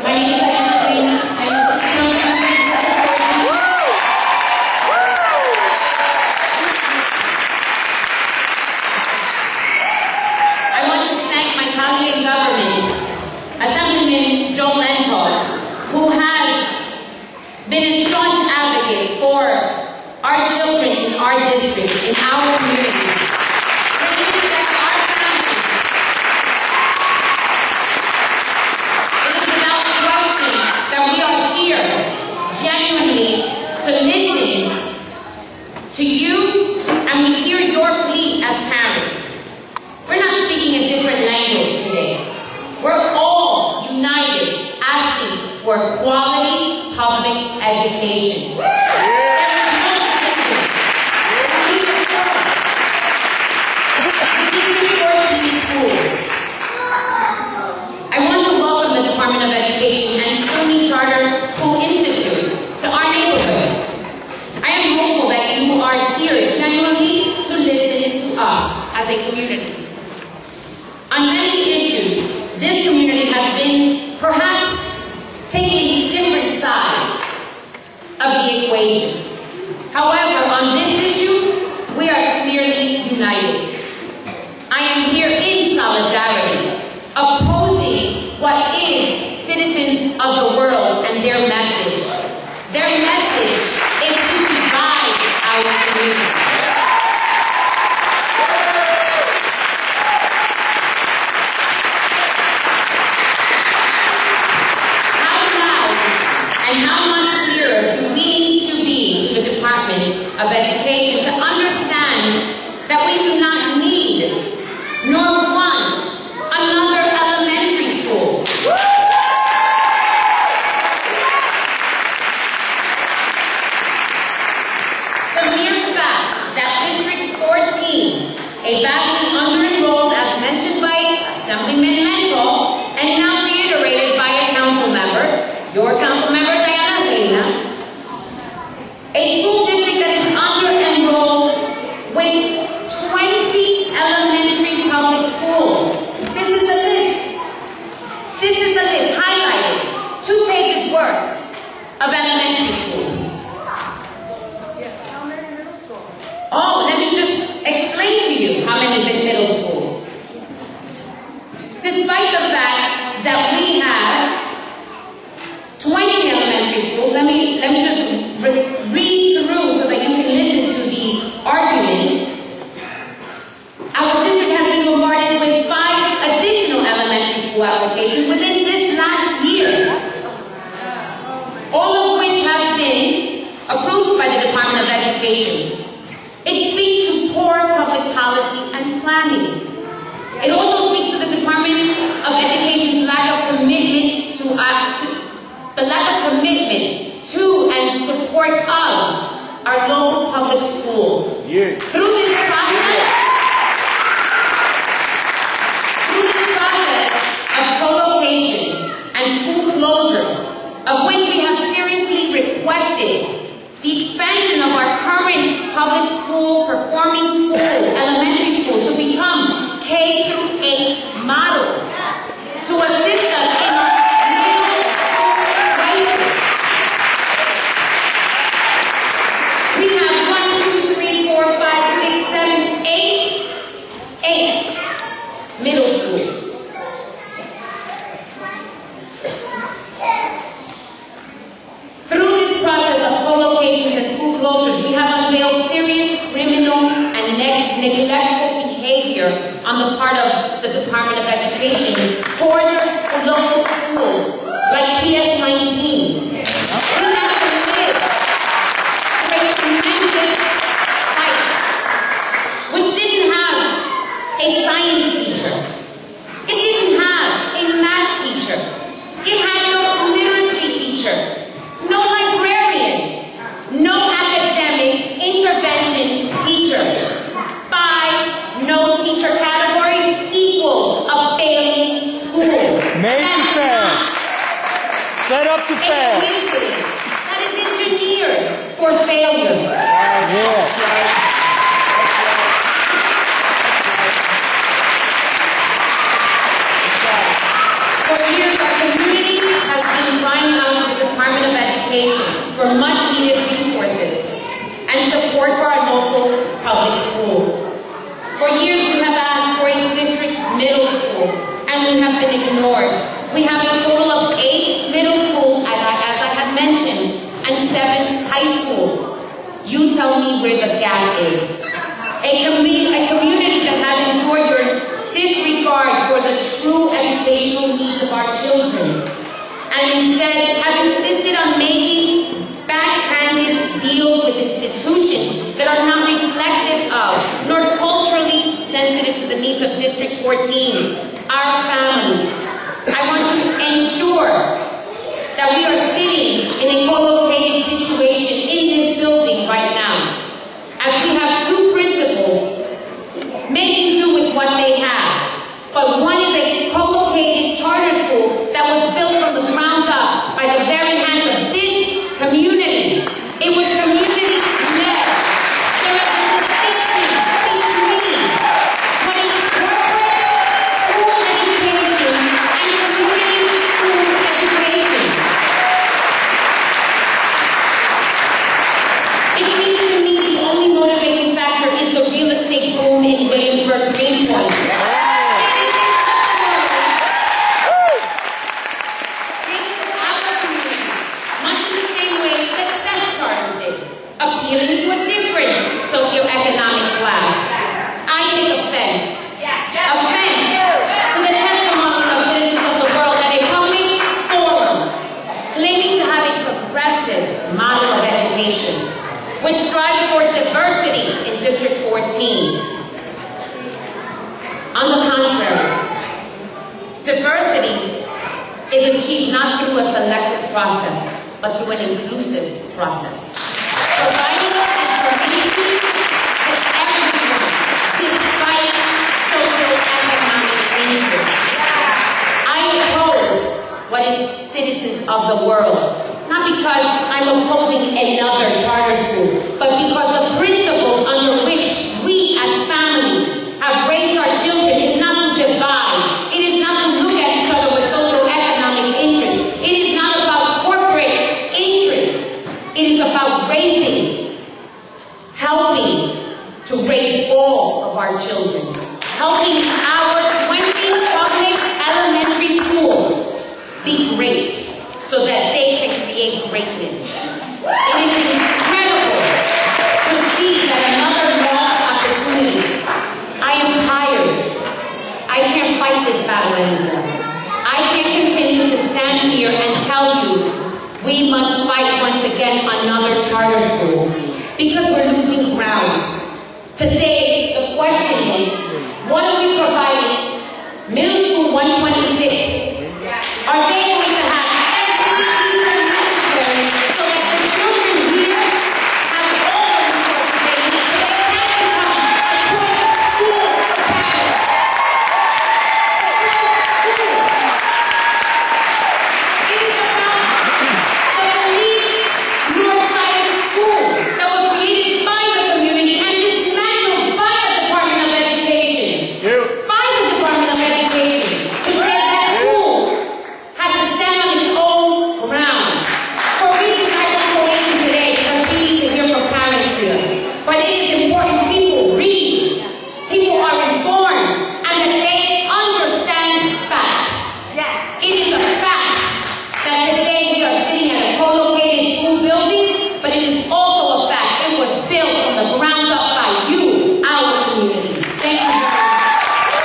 My name is Diana Reyna. I'm a I want to thank my colleague in government, Assemblyman Joe Lentor, who has been a staunch advocate for our children in our district, in our community. To listen to you, and we hear your plea as parents. We're not speaking a different language today. We're all united asking for quality public education. I want to welcome the Department of Education and SUNY Charter School Institute to our neighborhood. I am hopeful that you are here genuinely to listen to us as a community. On many issues, this community has been perhaps taking different sides of the equation. However, on this issue, we are clearly united. I am here in solidarity, opposing what is citizens of the world and their message. Their message is to divide our community. How loud and how much clearer do we need to be to the Department of Education to understand that we do not need nor want another elementary school. The mere fact that District 14, a vastly under-enrolled, as mentioned by Assemblyman Lentor, and now reiterated by a council member, your council member Diana Reyna, a school district that is under-enrolled with 20 elementary public schools. This is the list. This is the list, highlighted, 2 pages worth of elementary schools. Oh, let me just explain to you how many middle schools. Despite the fact that we have 20 elementary schools, let me just read through so that you can listen to the argument. Our district has been bombarded with 5 additional elementary school applications within this last year, all of which have been approved by the Department of Education. It speaks to poor public policy and planning. It also speaks to the Department of Education's lack of commitment to and support of our local public schools. Yeah. Through this process of co-locations and school closures, of which we have seriously requested the expansion of our current public school, performing schools, elementary schools to become K-8 models to assist us in our middle school crisis. We have 1, 2, 3, 4, 5, 6, 7, 8 middle schools. Through this process of co-locations and school closures, we have unveiled serious criminal and neglectful behavior on the part of the Department of Education towards our local schools, like PS-19. We have to live through a tremendous fight, which didn't have a science teacher. It didn't have a math teacher. It had no literacy teacher. No librarian, no academic intervention teacher. 5 no teacher categories equals a failing school. Made to fail. Set up to fail. That is engineered for failure. Yeah. For years, our community has been We have a total of 8 middle schools, as I had mentioned, and 7 high schools. You tell me where the gap is. A community that has endured your disregard for the true educational needs of our children, and instead has insisted on making backhanded deals with institutions that are not reflective of, nor culturally sensitive to the needs of District 14, our families. I want to ensure that we are sitting in a co-located situation in this building right now, as we have 2 principals making do with what they have. But one is a co-located charter school that was built from the ground up by the very hands of this community. It was community-led. There is a distinction between what is corporate school education and community school education. It seems to me the only motivating factor is the real estate boom in Williamsburg, Greenpoint. Appealing to a different socioeconomic class. I take offense. Offense to the testimony of citizens of the world at a public forum claiming to have a progressive model of education which strives for diversity in District 14. On the contrary, diversity is achieved not through a selective process, but through an inclusive process. Providing information to everyone despite socioeconomic interests. I oppose what is citizens of the world, not because I'm opposing another charter school, but because the principles under which we as families have raised our children is not to divide. It is not to look at each other with socioeconomic interest. It is not about corporate interest. It is about helping to raise all of our children, helping our 20 public elementary schools be great so that they can create greatness. It is incredible to see that another lost opportunity. I am tired. I can't fight this battle anymore. I can't continue to stand here and tell you we must fight once again another charter school, because we're losing ground. Today, the question is, what are we providing middle school 126? Are they going to have everything necessary so that the children here have all the resources they need so they can become a choice school for parents? It is about the elite north side of the school that was created by the community and dismantled by the Department of Education. By the Department of Education. Today, that school has to stand on its own ground. For reasons I won't go into today, because we need to hear from parents here. But it is important people read, people are informed, and that they understand facts. It is a fact that today we are sitting at a co-located school building, but it is also a fact it was built from the ground